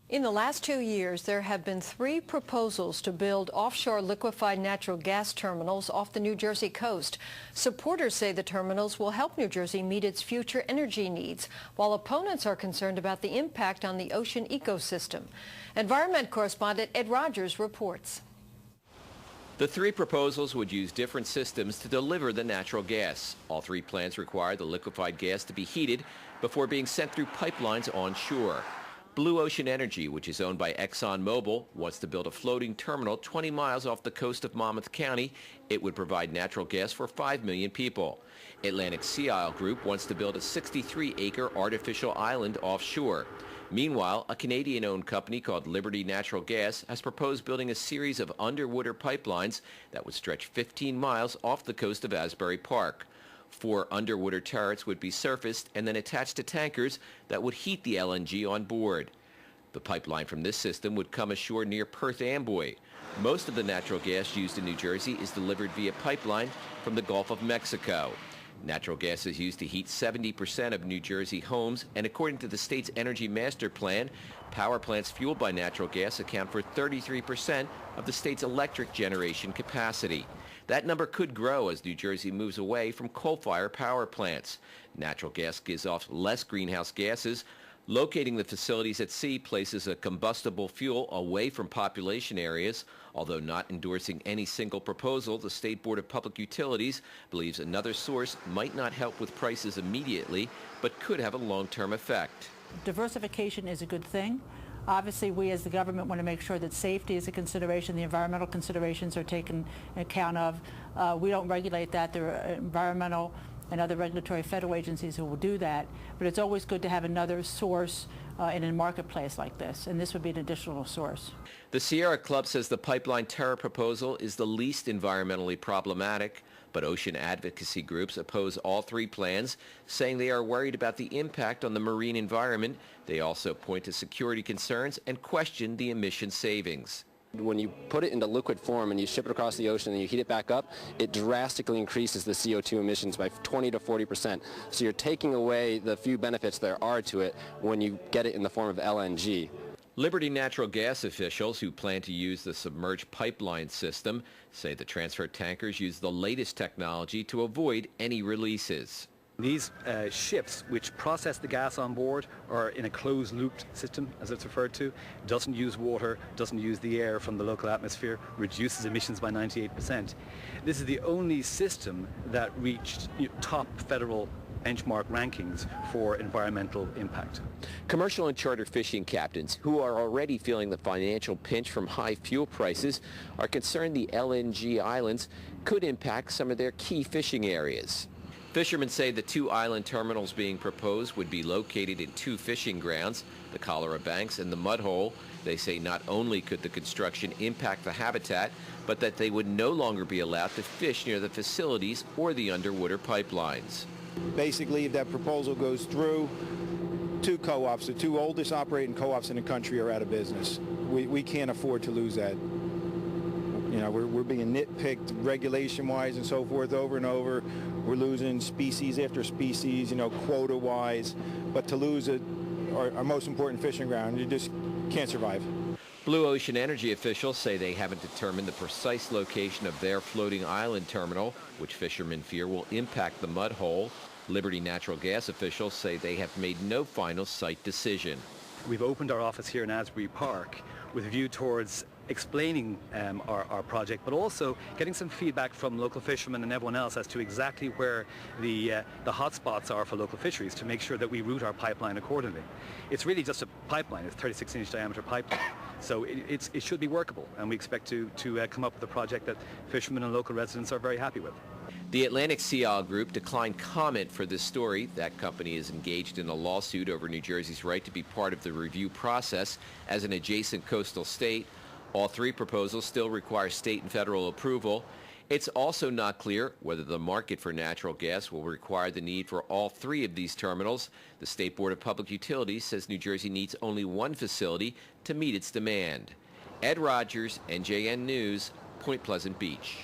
In the last 2 years, there have been 3 proposals to build offshore liquefied natural gas terminals off the New Jersey coast. Supporters say the terminals will help New Jersey meet its future energy needs, while opponents are concerned about the impact on the ocean ecosystem. Environment correspondent Ed Rogers reports. The 3 proposals would use different systems to deliver the natural gas. All 3 plants require the liquefied gas to be heated before being sent through pipelines onshore. Blue Ocean Energy, which is owned by ExxonMobil, wants to build a floating terminal 20 miles off the coast of Monmouth County. It would provide natural gas for 5 million people. Atlantic Sea Isle Group wants to build a 63-acre artificial island offshore. Meanwhile, a Canadian-owned company called Liberty Natural Gas has proposed building a series of underwater pipelines that would stretch 15 miles off the coast of Asbury Park. 4 underwater turrets would be surfaced and then attached to tankers that would heat the LNG on board. The pipeline from this system would come ashore near Perth Amboy. Most of the natural gas used in New Jersey is delivered via pipeline from the Gulf of Mexico. Natural gas is used to heat 70% of New Jersey homes, and according to the state's Energy Master Plan, power plants fueled by natural gas account for 33% of the state's electric generation capacity. That number could grow as New Jersey moves away from coal-fired power plants. Natural gas gives off less greenhouse gases. Locating the facilities at sea places a combustible fuel away from population areas. Although not endorsing any single proposal, the State Board of Public Utilities believes another source might not help with prices immediately, but could have a long-term effect. Diversification is a good thing. Obviously, we as the government want to make sure that safety is a consideration, the environmental considerations are taken account of. We don't regulate that. There are environmental and other regulatory federal agencies who will do that. But it's always good to have another source in a marketplace like this, and this would be an additional source. The Sierra Club says the pipeline terror proposal is the least environmentally problematic, but ocean advocacy groups oppose all 3 plans, saying they are worried about the impact on the marine environment. They also point to security concerns and question the emission savings. When you put it into liquid form and you ship it across the ocean and you heat it back up, it drastically increases the CO2 emissions by 20 to 40%. So you're taking away the few benefits there are to it when you get it in the form of LNG. Liberty Natural Gas officials who plan to use the submerged pipeline system say the transfer tankers use the latest technology to avoid any releases. These ships, which process the gas on board, are in a closed-looped system, as it's referred to. Doesn't use water, doesn't use the air from the local atmosphere, reduces emissions by 98%. This is the only system that reached top federal benchmark rankings for environmental impact. Commercial and charter fishing captains, who are already feeling the financial pinch from high fuel prices, are concerned the LNG islands could impact some of their key fishing areas. Fishermen say the 2 island terminals being proposed would be located in 2 fishing grounds, the Cholera Banks and the Mud Hole. They say not only could the construction impact the habitat, but that they would no longer be allowed to fish near the facilities or the underwater pipelines. Basically, if that proposal goes through, 2 co-ops, the 2 oldest operating co-ops in the country, are out of business. We can't afford to lose that. You know, we're being nitpicked regulation-wise and so forth over and over. We're losing species after species, quota-wise. But to lose our most important fishing ground, you just can't survive. Blue Ocean Energy officials say they haven't determined the precise location of their floating island terminal, which fishermen fear will impact the Mud Hole. Liberty Natural Gas officials say they have made no final site decision. We've opened our office here in Asbury Park with a view towards explaining our project, but also getting some feedback from local fishermen and everyone else as to exactly where the hot spots are for local fisheries to make sure that we route our pipeline accordingly. It's really just a pipeline. It's a 36-inch diameter pipeline. So it should be workable, and we expect to come up with a project that fishermen and local residents are very happy with. The Atlantic Sea Isle Group declined comment for this story. That company is engaged in a lawsuit over New Jersey's right to be part of the review process as an adjacent coastal state. All 3 proposals still require state and federal approval. It's also not clear whether the market for natural gas will require the need for all 3 of these terminals. The State Board of Public Utilities says New Jersey needs only 1 facility to meet its demand. Ed Rogers, NJN News, Point Pleasant Beach.